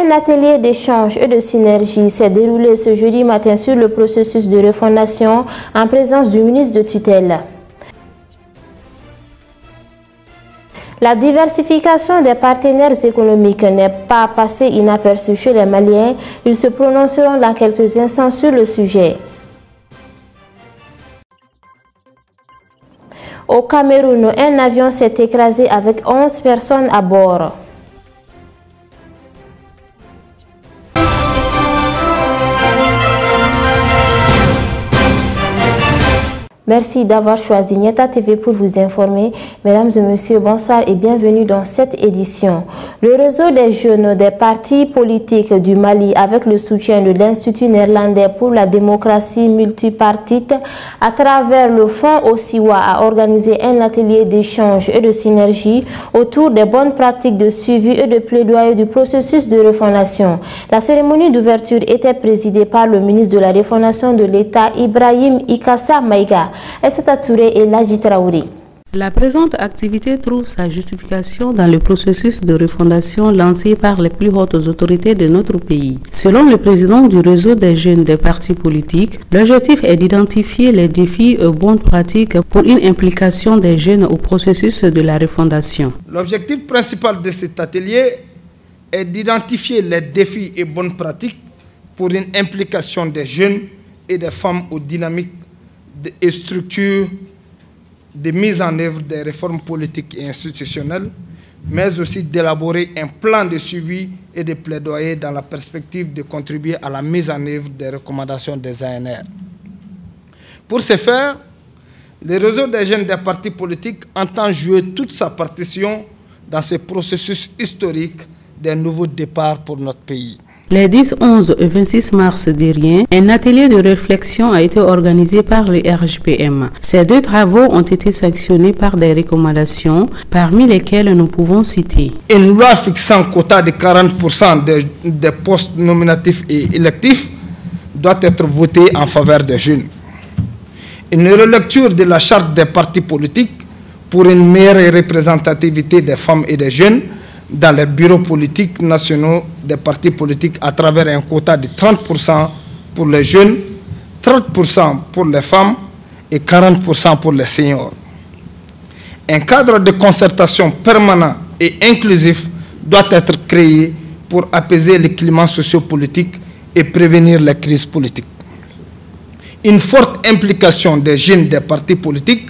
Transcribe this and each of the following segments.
Un atelier d'échange et de synergie s'est déroulé ce jeudi matin sur le processus de refondation en présence du ministre de tutelle. La diversification des partenaires économiques n'est pas passée inaperçue chez les Maliens. Ils se prononceront dans quelques instants sur le sujet. Au Cameroun, un avion s'est écrasé avec 11 personnes à bord. Merci d'avoir choisi Nieta TV pour vous informer. Mesdames et messieurs, bonsoir et bienvenue dans cette édition. Le réseau des jeunes des partis politiques du Mali, avec le soutien de l'Institut néerlandais pour la démocratie multipartite, à travers le Fonds Osiwa, a organisé un atelier d'échange et de synergie autour des bonnes pratiques de suivi et de plaidoyer du processus de refondation. La cérémonie d'ouverture était présidée par le ministre de la Refondation de l'État, Ibrahim Ikassa Maïga. Et la présente activité trouve sa justification dans le processus de refondation lancé par les plus hautes autorités de notre pays. Selon le président du réseau des jeunes des partis politiques, l'objectif est d'identifier les défis et bonnes pratiques pour une implication des jeunes au processus de la refondation. L'objectif principal de cet atelier est d'identifier les défis et bonnes pratiques pour une implication des jeunes et des femmes aux dynamiques et structures de mise en œuvre des réformes politiques et institutionnelles, mais aussi d'élaborer un plan de suivi et de plaidoyer dans la perspective de contribuer à la mise en œuvre des recommandations des ANR. Pour ce faire, le réseau des jeunes des partis politiques entend jouer toute sa partition dans ce processus historique d'un nouveau départ pour notre pays. Les 10, 11 et 26 mars dernier, un atelier de réflexion a été organisé par le RGPM. Ces deux travaux ont été sanctionnés par des recommandations, parmi lesquelles nous pouvons citer une loi fixant un quota de 40% des postes nominatifs et électifs doit être votée en faveur des jeunes. Une relecture de la charte des partis politiques pour une meilleure représentativité des femmes et des jeunes dans les bureaux politiques nationaux des partis politiques à travers un quota de 30% pour les jeunes, 30% pour les femmes et 40% pour les seniors. Un cadre de concertation permanent et inclusif doit être créé pour apaiser les climats sociopolitiques et prévenir les crises politiques. Une forte implication des jeunes des partis politiques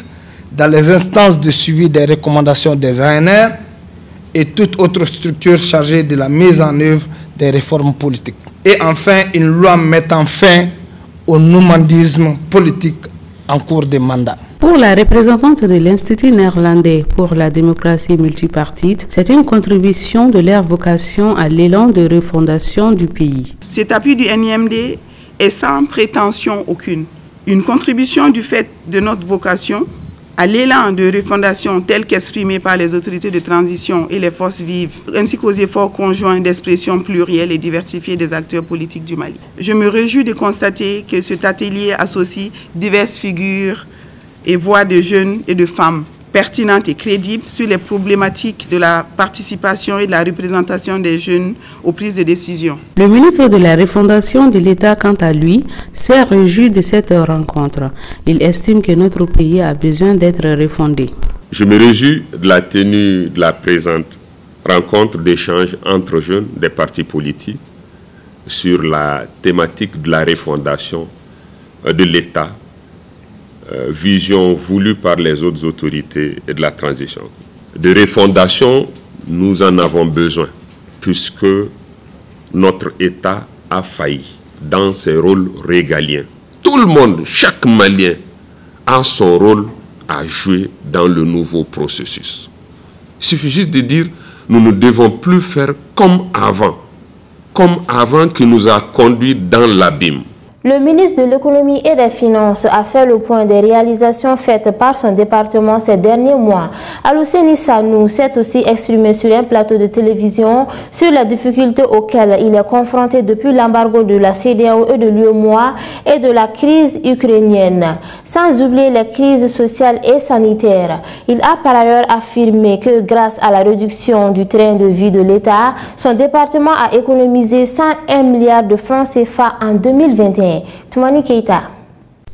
dans les instances de suivi des recommandations des ANR et toute autre structure chargée de la mise en œuvre des réformes politiques. Et enfin, une loi mettant fin au nomadisme politique en cours de mandat. Pour la représentante de l'Institut néerlandais pour la démocratie multipartite, c'est une contribution de leur vocation à l'élan de refondation du pays. Cet appui du NIMD est sans prétention aucune. Une contribution du fait de notre vocation à l'élan de refondation tel qu'exprimé par les autorités de transition et les forces vives, ainsi qu'aux efforts conjoints d'expression plurielle et diversifiée des acteurs politiques du Mali. Je me réjouis de constater que cet atelier associe diverses figures et voix de jeunes et de femmes pertinentes et crédibles sur les problématiques de la participation et de la représentation des jeunes aux prises de décision. Le ministre de la Refondation de l'État, quant à lui, s'est réjoui de cette rencontre. Il estime que notre pays a besoin d'être refondé. Je me réjouis de la tenue de la présente rencontre d'échange entre jeunes des partis politiques sur la thématique de la refondation de l'État, vision voulue par les autres autorités et de la transition. De refondation, nous en avons besoin, puisque notre État a failli dans ses rôles régaliens. Tout le monde, chaque Malien, a son rôle à jouer dans le nouveau processus. Il suffit juste de dire, nous ne devons plus faire comme avant qui nous a conduits dans l'abîme. Le ministre de l'Économie et des Finances a fait le point des réalisations faites par son département ces derniers mois. Alouseni Sanou s'est aussi exprimé sur un plateau de télévision sur les difficultés auxquelles il est confronté depuis l'embargo de la CEDEAO et de l'UEMOA et de la crise ukrainienne, sans oublier les crises sociales et sanitaires. Il a par ailleurs affirmé que grâce à la réduction du train de vie de l'État, son département a économisé 101 milliards de francs CFA en 2021. Toumani Keita.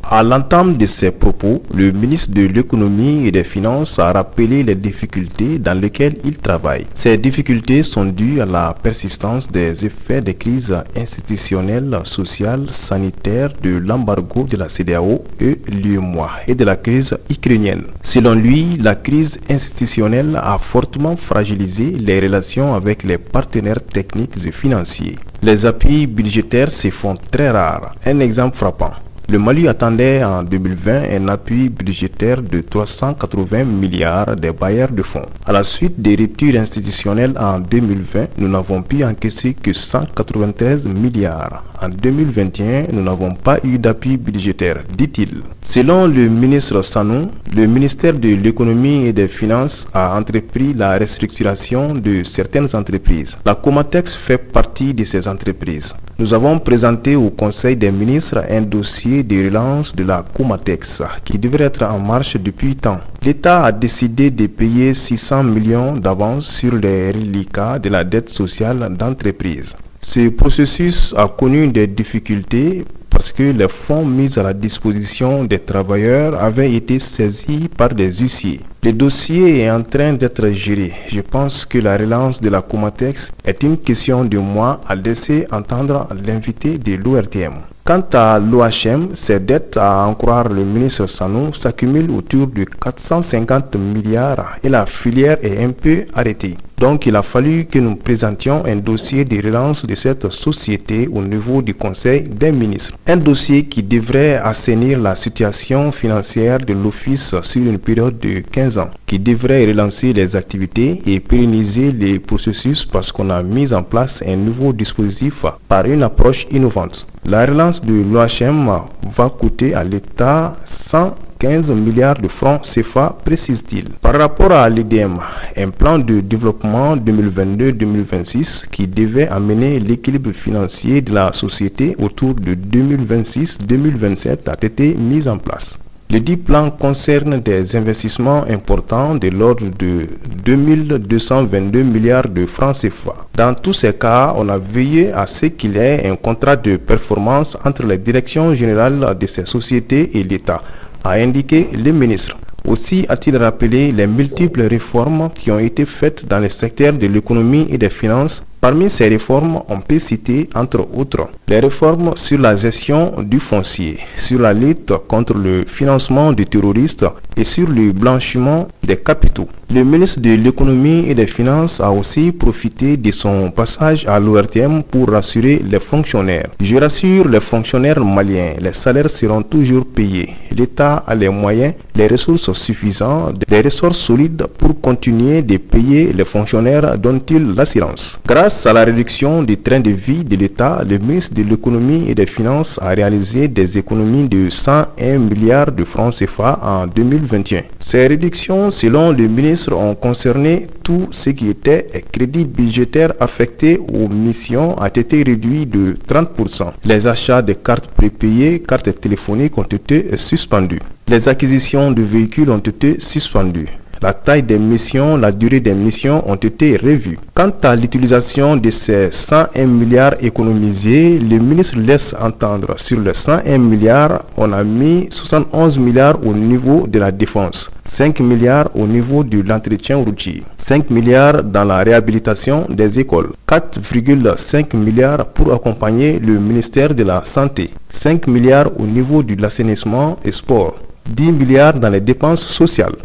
À l'entame de ses propos, le ministre de l'Économie et des Finances a rappelé les difficultés dans lesquelles il travaille. Ces difficultés sont dues à la persistance des effets des crises institutionnelles, sociales, sanitaires, de l'embargo de la CEDEAO et l'UEMOA et de la crise ukrainienne. Selon lui, la crise institutionnelle a fortement fragilisé les relations avec les partenaires techniques et financiers. Les appuis budgétaires se font très rares. Un exemple frappant. Le Mali attendait en 2020 un appui budgétaire de 380 milliards des bailleurs de fonds. À la suite des ruptures institutionnelles en 2020, nous n'avons pu encaisser que 193 milliards. En 2021, nous n'avons pas eu d'appui budgétaire, dit-il. Selon le ministre Sanou, le ministère de l'Économie et des Finances a entrepris la restructuration de certaines entreprises. La Comatex fait partie de ces entreprises. Nous avons présenté au Conseil des ministres un dossier de relance de la Comatex qui devrait être en marche depuis temps. L'État a décidé de payer 600 millions d'avance sur les reliquats de la dette sociale d'entreprise. Ce processus a connu des difficultés parce que les fonds mis à la disposition des travailleurs avaient été saisis par des huissiers. Le dossier est en train d'être géré. Je pense que la relance de la Comatex est une question de mois, à laisser entendre l'invité de l'ORTM. Quant à l'OHM, ses dettes, à en croire le ministre Sanou, s'accumulent autour de 450 milliards et la filière est un peu arrêtée. Donc il a fallu que nous présentions un dossier de relance de cette société au niveau du Conseil des ministres. Un dossier qui devrait assainir la situation financière de l'Office sur une période de 15 ans, qui devrait relancer les activités et pérenniser les processus parce qu'on a mis en place un nouveau dispositif par une approche innovante. La relance de l'OHM va coûter à l'État 115 milliards de francs CFA, précise-t-il. Par rapport à l'EDM, un plan de développement 2022-2026 qui devait amener l'équilibre financier de la société autour de 2026-2027 a été mis en place. Le dit plan concerne des investissements importants de l'ordre de 2222 milliards de francs CFA. Dans tous ces cas, on a veillé à ce qu'il y ait un contrat de performance entre les directions générales de ces sociétés et l'État, a indiqué le ministre. Aussi a-t-il rappelé les multiples réformes qui ont été faites dans le secteur de l'économie et des finances. Parmi ces réformes, on peut citer, entre autres, les réformes sur la gestion du foncier, sur la lutte contre le financement des terroristes et sur le blanchiment des capitaux. Le ministre de l'Économie et des Finances a aussi profité de son passage à l'ORTM pour rassurer les fonctionnaires. Je rassure les fonctionnaires maliens, les salaires seront toujours payés. L'État a les moyens, les ressources suffisantes, des ressources solides pour continuer de payer les fonctionnaires dont il l'assurance. Grâce à la réduction du train de vie de l'État, le ministre de l'Économie et des Finances a réalisé des économies de 101 milliards de francs CFA en 2021. Ces réductions, selon le ministre, ont concerné tout ce qui était crédit budgétaire affecté aux missions a été réduit de 30%. Les achats de cartes prépayées, cartes téléphoniques ont été suspendus. Les acquisitions de véhicules ont été suspendues. La taille des missions, la durée des missions ont été revues. Quant à l'utilisation de ces 101 milliards économisés, le ministre laisse entendre sur les 101 milliards, on a mis 71 milliards au niveau de la défense, 5 milliards au niveau de l'entretien routier, 5 milliards dans la réhabilitation des écoles, 4,5 milliards pour accompagner le ministère de la Santé, 5 milliards au niveau de l'assainissement et sport, 10 milliards dans les dépenses sociales.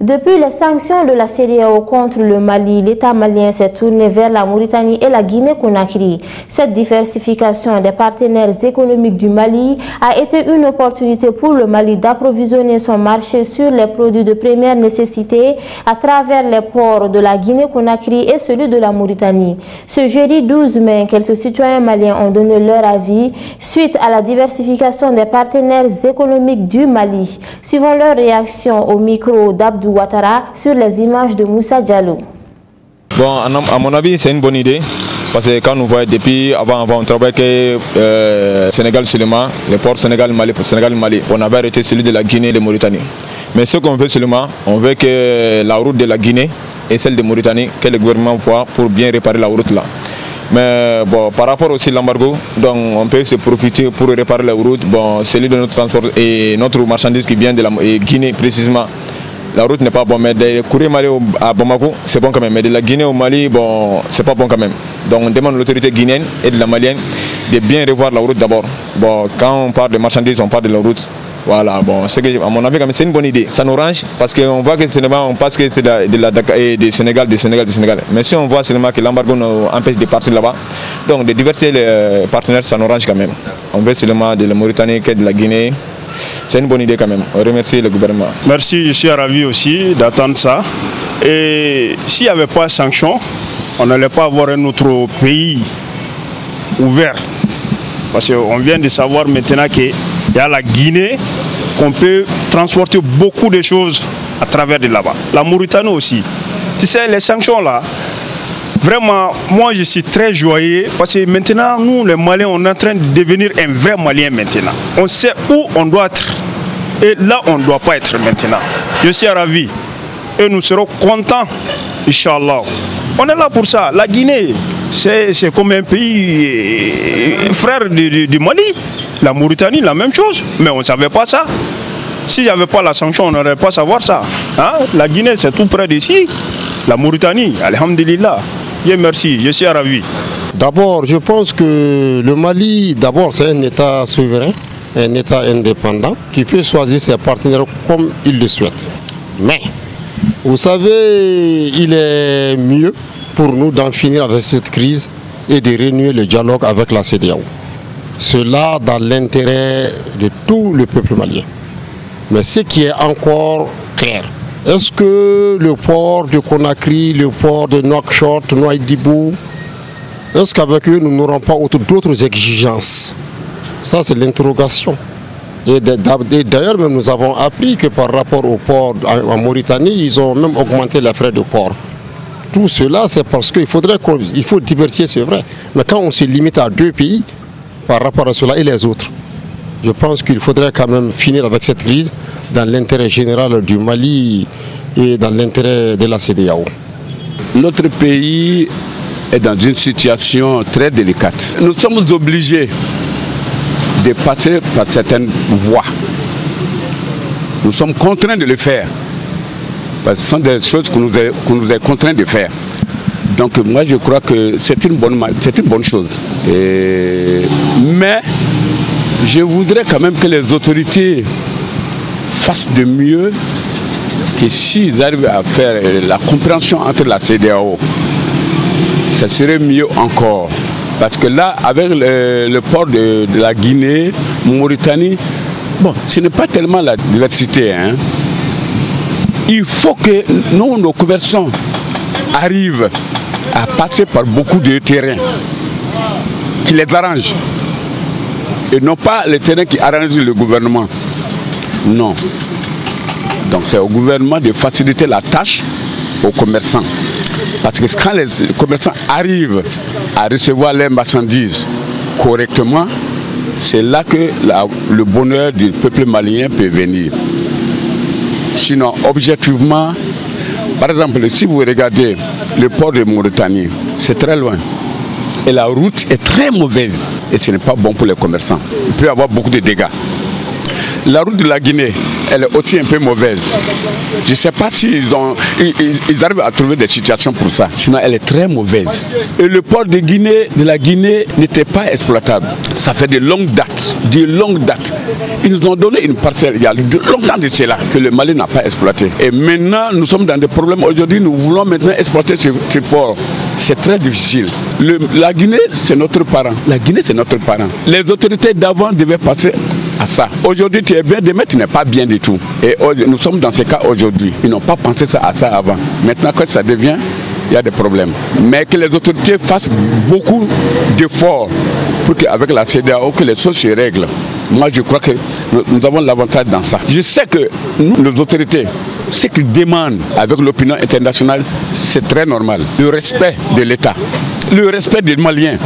Depuis les sanctions de la CEDEAO contre le Mali, l'État malien s'est tourné vers la Mauritanie et la Guinée-Conakry. Cette diversification des partenaires économiques du Mali a été une opportunité pour le Mali d'approvisionner son marché sur les produits de première nécessité à travers les ports de la Guinée-Conakry et celui de la Mauritanie. Ce jeudi 12 mai, quelques citoyens maliens ont donné leur avis suite à la diversification des partenaires économiques du Mali. Suivons leur réaction au micro d'Abdou Ouattara sur les images de Moussa Diallo. Bon, à mon avis, c'est une bonne idée. Parce que quand nous voyons depuis avant on travaillait que Sénégal seulement, les ports Sénégal-Mali, on avait arrêté celui de la Guinée et de Mauritanie. Mais ce qu'on veut seulement, on veut que la route de la Guinée et celle de Mauritanie, que le gouvernement voit pour bien réparer la route là. Mais bon, par rapport aussi à l'embargo, donc on peut se profiter pour réparer la route. Bon, celui de notre transport et notre marchandise qui vient de la Guinée précisément. La route n'est pas bonne, mais de courir Mali à Bamako, c'est bon quand même. Mais de la Guinée au Mali, bon, c'est pas bon quand même. Donc on demande à l'autorité guinéenne et de la malienne de bien revoir la route d'abord. Bon, quand on parle de marchandises, on parle de la route. Voilà, bon, à mon avis, c'est une bonne idée. Ça nous range parce qu'on voit que on passe que c'est de Sénégal. Mais si on voit seulement que l'embargo nous empêche de partir là-bas, donc de diversifier les partenaires, ça nous range quand même. On veut seulement de la Mauritanie que de la Guinée. C'est une bonne idée quand même. On remercie le gouvernement. Merci, je suis ravi aussi d'attendre ça. Et s'il n'y avait pas de sanctions, on n'allait pas avoir un autre pays ouvert. Parce qu'on vient de savoir maintenant qu'il y a la Guinée, qu'on peut transporter beaucoup de choses à travers de là-bas. La Mauritanie aussi. Tu sais, les sanctions là, vraiment, moi je suis très joyeux parce que maintenant, nous les Maliens, on est en train de devenir un vrai Malien maintenant. On sait où on doit être et là on ne doit pas être maintenant. Je suis ravi et nous serons contents, Inch'Allah. On est là pour ça. La Guinée, c'est comme un pays frère du Mali. La Mauritanie, la même chose. Mais on ne savait pas ça. S'il n'y avait pas la sanction, on n'aurait pas savoir ça. Hein? La Guinée, c'est tout près d'ici. La Mauritanie, alhamdulillah. Bien, merci, je suis ravi. D'abord, je pense que le Mali, d'abord, c'est un État souverain, un État indépendant qui peut choisir ses partenaires comme il le souhaite. Mais, vous savez, il est mieux pour nous d'en finir avec cette crise et de renouer le dialogue avec la CEDEAO. Cela dans l'intérêt de tout le peuple malien. Mais ce qui est encore clair, est-ce que le port de Conakry, le port de Nouakchott, Nouadhibou, est-ce qu'avec eux nous n'aurons pas d'autres exigences? Ça c'est l'interrogation. Et d'ailleurs même nous avons appris que par rapport au port en Mauritanie, ils ont même augmenté les frais de port. Tout cela c'est parce qu'il faut diversifier, c'est vrai. Mais quand on se limite à 2 pays par rapport à cela et les autres, je pense qu'il faudrait quand même finir avec cette crise dans l'intérêt général du Mali et dans l'intérêt de la CEDEAO. Notre pays est dans une situation très délicate. Nous sommes obligés de passer par certaines voies. Nous sommes contraints de le faire. Parce que ce sont des choses qu'on nous est contraints de faire. Donc moi je crois que c'est une bonne chose. Mais je voudrais quand même que les autorités fassent de mieux, que s'ils arrivent à faire la compréhension entre la CEDEAO, ça serait mieux encore. Parce que là, avec le port de la Guinée, Mauritanie, bon, ce n'est pas tellement la diversité. Hein. Il faut que nous, nos commerçants, arrivent à passer par beaucoup de terrains qui les arrangent. Et non pas les terrains qui arrangent le gouvernement. Non. Donc c'est au gouvernement de faciliter la tâche aux commerçants. Parce que quand les commerçants arrivent à recevoir leurs marchandises correctement, c'est là que le bonheur du peuple malien peut venir. Sinon, objectivement, par exemple, si vous regardez le port de Mauritanie, c'est très loin. Et la route est très mauvaise. Et ce n'est pas bon pour les commerçants. Il peut y avoir beaucoup de dégâts. La route de la Guinée, elle est aussi un peu mauvaise. Je ne sais pas s'ils ils arrivent à trouver des situations pour ça. Sinon, elle est très mauvaise. Et le port de la Guinée n'était pas exploitable. Ça fait de longues dates. Ils nous ont donné une parcelle il y a longtemps de cela que le Mali n'a pas exploité. Et maintenant, nous sommes dans des problèmes. Aujourd'hui, nous voulons maintenant exploiter ce port. C'est très difficile. La Guinée, c'est notre parent. La Guinée, c'est notre parent. Les autorités d'avant devaient passer à ça. Aujourd'hui, tu es bien, demain, tu n'es pas bien du tout. Et nous sommes dans ce cas aujourd'hui. Ils n'ont pas pensé à ça avant. Maintenant, quand ça devient, il y a des problèmes. Mais que les autorités fassent beaucoup d'efforts pour qu'avec la CEDEAO, que les choses se règlent. Moi, je crois que nous avons l'avantage dans ça. Je sais que nous, nos autorités, ce qu'ils demandent avec l'opinion internationale, c'est très normal. Le respect de l'État, le respect des Maliens,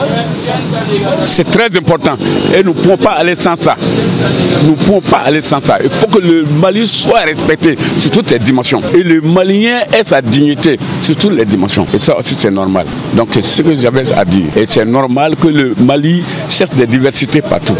c'est très important. Et nous ne pouvons pas aller sans ça. Nous ne pouvons pas aller sans ça. Il faut que le Mali soit respecté sur toutes les dimensions. Et le Malien ait sa dignité sur toutes les dimensions. Et ça aussi, c'est normal. Donc, c'est ce que j'avais à dire. Et c'est normal que le Mali cherche des diversités partout.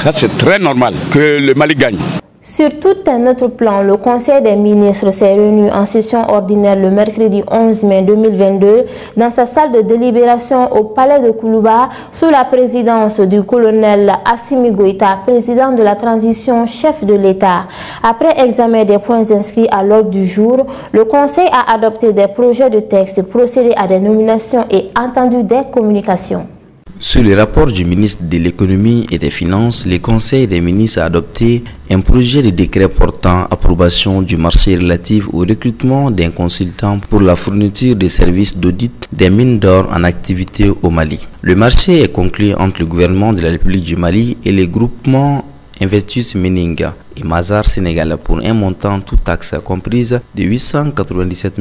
Ça, c'est très normal que le Mali gagne. Sur tout un autre plan, le Conseil des ministres s'est réuni en session ordinaire le mercredi 11 mai 2022 dans sa salle de délibération au palais de Koulouba sous la présidence du colonel Assimi Goïta, président de la transition, chef de l'État. Après examen des points inscrits à l'ordre du jour, le Conseil a adopté des projets de texte, procédé à des nominations et entendu des communications. Sur le rapport du ministre de l'Économie et des Finances, le Conseil des ministres a adopté un projet de décret portant approbation du marché relatif au recrutement d'un consultant pour la fourniture des services d'audit des mines d'or en activité au Mali. Le marché est conclu entre le gouvernement de la République du Mali et les groupements Investus Mining et Mazar Sénégal pour un montant toute taxe comprise de 897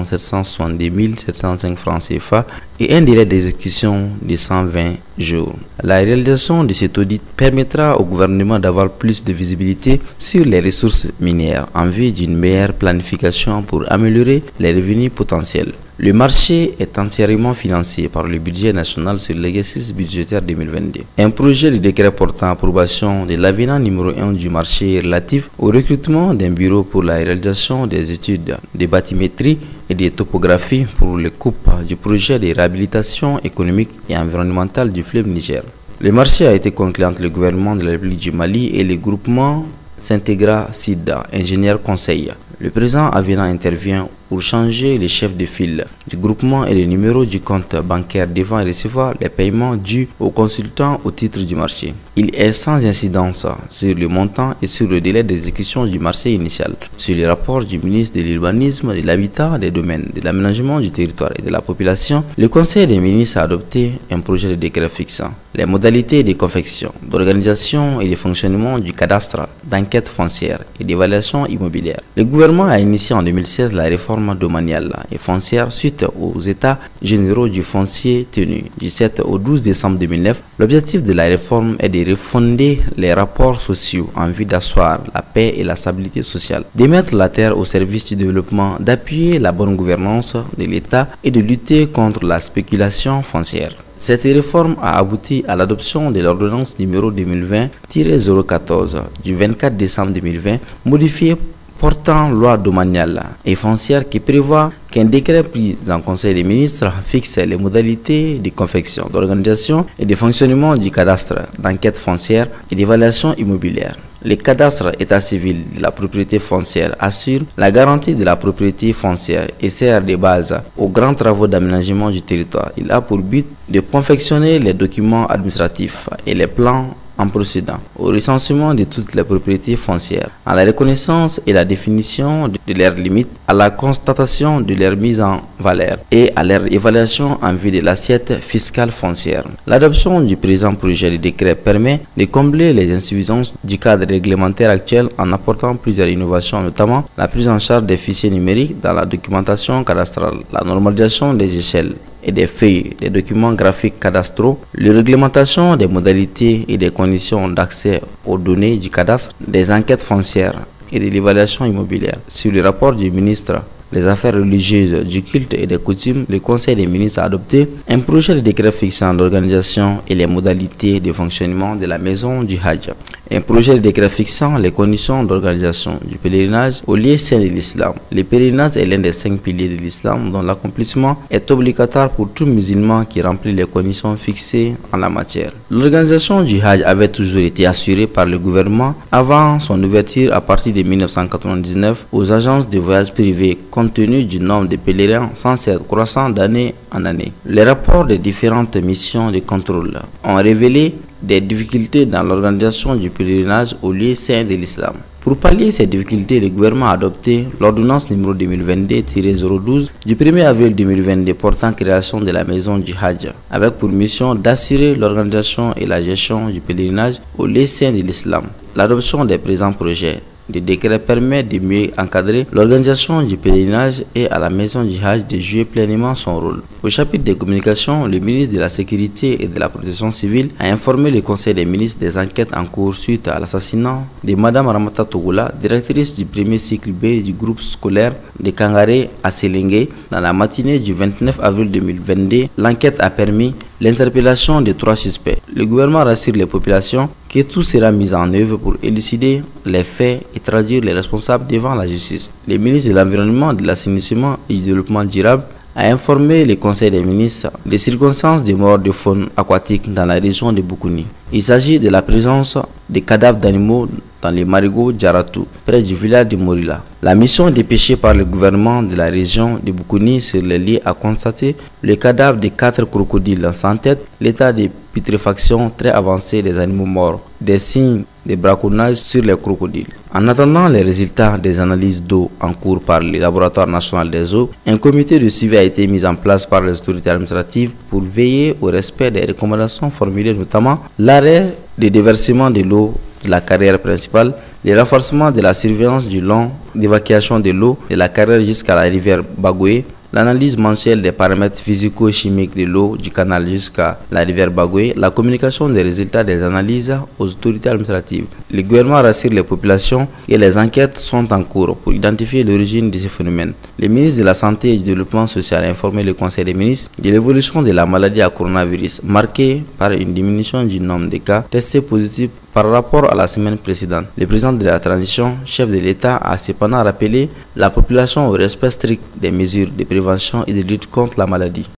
762 705 francs CFA et un délai d'exécution de 120 jours. La réalisation de cet audit permettra au gouvernement d'avoir plus de visibilité sur les ressources minières en vue d'une meilleure planification pour améliorer les revenus potentiels. Le marché est entièrement financé par le budget national sur l'exercice budgétaire 2022. Un projet de décret portant approbation de l'avenant numéro 1 du marché relatif au recrutement d'un bureau pour la réalisation des études de bathymétrie et de topographie pour le coupe du projet de réhabilitation économique et environnementale du fleuve Niger. Le marché a été conclu entre le gouvernement de la République du Mali et les groupements S'intégra SIDA, ingénieur conseil. Le président avenant intervient pour changer les chefs de file du groupement et le numéro du compte bancaire devant recevoir les paiements dus aux consultants au titre du marché. Il est sans incidence sur le montant et sur le délai d'exécution du marché initial. Sur les rapports du ministre de l'Urbanisme, de l'Habitat, des Domaines, de l'Aménagement du territoire et de la population, le Conseil des ministres a adopté un projet de décret fixant les modalités de confection, d'organisation et de fonctionnement du cadastre, d'enquête foncière et d'évaluation immobilière. Le gouvernement a initié en 2016 la réforme domaniale et foncière suite aux états généraux du foncier tenus du 7 au 12 décembre 2009. L'objectif de la réforme est de refonder les rapports sociaux en vue d'asseoir la paix et la stabilité sociale, de mettre la terre au service du développement, d'appuyer la bonne gouvernance de l'État et de lutter contre la spéculation foncière. Cette réforme a abouti à l'adoption de l'ordonnance numéro 2020-014 du 24 décembre 2020 modifiée portant loi domaniale et foncière qui prévoit qu'un décret pris en Conseil des ministres fixe les modalités de confection, d'organisation et de fonctionnement du cadastre, d'enquête foncière et d'évaluation immobilière. Le cadastre état civil de la propriété foncière assure la garantie de la propriété foncière et sert de base aux grands travaux d'aménagement du territoire. Il a pour but de confectionner les documents administratifs et les plans en procédant au recensement de toutes les propriétés foncières, à la reconnaissance et la définition de leurs limites, à la constatation de leur mise en valeur et à leur évaluation en vue de l'assiette fiscale foncière. L'adoption du présent projet de décret permet de combler les insuffisances du cadre réglementaire actuel en apportant plusieurs innovations, notamment la prise en charge des fichiers numériques dans la documentation cadastrale, la normalisation des échelles et des feuilles, des documents graphiques cadastraux, la réglementation des modalités et des conditions d'accès aux données du cadastre, des enquêtes foncières et de l'évaluation immobilière. Sur le rapport du ministre des Affaires religieuses, du culte et des coutumes, le Conseil des ministres a adopté un projet de décret fixant l'organisation et les modalités de fonctionnement de la maison du Hajj. un projet de décret fixant les conditions d'organisation du pèlerinage au lieu saint de l'islam. Le pèlerinage est l'un des 5 piliers de l'islam dont l'accomplissement est obligatoire pour tout musulman qui remplit les conditions fixées en la matière. L'organisation du Hajj avait toujours été assurée par le gouvernement avant son ouverture à partir de 1999 aux agences de voyage privées compte tenu du nombre de pèlerins sans cesse croissant d'année en année. Les rapports des différentes missions de contrôle ont révélé des difficultés dans l'organisation du pèlerinage au lieu saint de l'islam. Pour pallier ces difficultés, le gouvernement a adopté l'ordonnance numéro 2022-012 du 1er avril 2022 portant création de la maison du Hajj, avec pour mission d'assurer l'organisation et la gestion du pèlerinage au lieu saint de l'islam. L'adoption des présents projets de décret permet de mieux encadrer l'organisation du pèlerinage et à la maison du Hajj de jouer pleinement son rôle. Au chapitre des communications, le ministre de la Sécurité et de la Protection civile a informé le Conseil des ministres des enquêtes en cours suite à l'assassinat de Mme Ramata Togola, directrice du premier cycle B du groupe scolaire de Kangaré à Sélingué. Dans la matinée du 29 avril 2022, l'enquête a permis l'interpellation de 3 suspects. Le gouvernement rassure les populations que tout sera mis en œuvre pour élucider les faits et traduire les responsables devant la justice. Le ministre de l'Environnement, de l'Assainissement et du Développement durable a informé le Conseil des ministres des circonstances de mort de faune aquatique dans la région de Boukouni. Il s'agit de la présence de cadavres d'animaux dans les marigots Djaratou, près du village de Morila. La mission dépêchée par le gouvernement de la région de Boukouni sur les lieux a constaté le cadavre de 4 crocodiles sans tête, l'état de putréfaction très avancé des animaux morts, des signes de braconnage sur les crocodiles. En attendant les résultats des analyses d'eau en cours par le laboratoire national des eaux, un comité de suivi a été mis en place par les autorités administratives pour veiller au respect des recommandations formulées, notamment l'arrêt des déversements de l'eau de la carrière principale, le renforcement de la surveillance du long d'évacuation de l'eau de la carrière jusqu'à la rivière Bagoué, l'analyse mensuelle des paramètres physico-chimiques de l'eau du canal jusqu'à la rivière Bagoué, la communication des résultats des analyses aux autorités administratives. Le gouvernement rassure les populations et les enquêtes sont en cours pour identifier l'origine de ces phénomènes. Le ministre de la Santé et du Développement social a informé le Conseil des ministres de l'évolution de la maladie à coronavirus, marquée par une diminution du nombre de cas testés positifs par rapport à la semaine précédente. Le président de la transition, chef de l'État, a cependant rappelé la population au respect strict des mesures de prévention et de lutte contre la maladie.